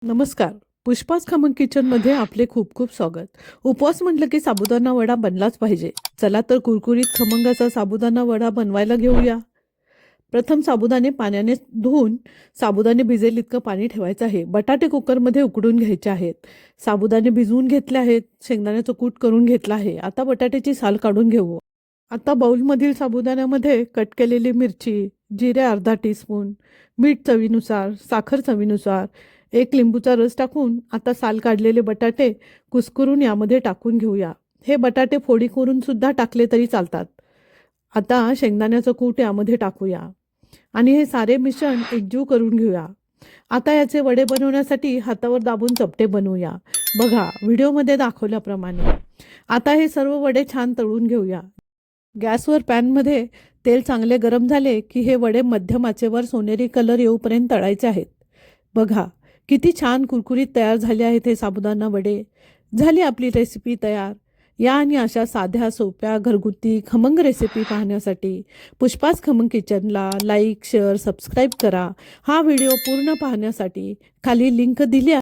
नमस्कार. पुष्पाच खमंग किचनमध्ये आपले खूप खूप स्वागत. उपवास म्हटलं की साबुदाणा वडा बनलाच पाहिजे. चला तर कुरकुरीत खमंग असा साबुदाणा वडा बनवायला घेऊया. प्रथम साबुदाणे पाण्याने धुवून साबुदाणे भिजेल इतकं पाणी ठेवायचं आहे. बटाटे कुकरमध्ये उकडून घ्यायचे आहेत. साबुदाणे भिजवून घेतले आहेत. शेंगदाण्याचं कूट करून घेतलं आहे. आता बटाट्याची साल काढून घेऊ. आता बाउलमधील साबुदाण्यामध्ये कट केलेली मिरची, जिरे अर्धा टीस्पून, मीठ चवीनुसार, साखर चवीनुसार, एक लिंबूचा रस टाकून आता साल काढलेले बटाटे कुस्करून यामध्ये टाकून घेऊया. हे बटाटे फोडी करून सुद्धा टाकले तरी चालतात. आता शेंगदाण्याचं कूट यामध्ये टाकूया आणि हे सारे मिश्रण एकजीव करून घेऊया. आता याचे वडे बनवण्यासाठी हातावर दाबून चपटे बनवूया. बघा व्हिडिओमध्ये दाखवल्याप्रमाणे. आता हे सर्व वडे छान तळून घेऊया. गॅसवर पॅनमध्ये तेल चांगले गरम झाले की हे वडे मध्यम आचेवर सोनेरी कलर येऊपर्यंत तळायचे आहेत. बघा किती छान कुरकुरीत तयार झाले आहेत हे साबुदाणा वडे. झाली आपली रेसिपी तयार. या आणि अशा साध्या सोप्या घरगुती खमंग रेसिपी पाहण्यासाठी पुष्पास खमंग किचनला लाईक शेअर सबस्क्राईब करा. हा व्हिडिओ पूर्ण पाहण्यासाठी खाली लिंक दिली आहे.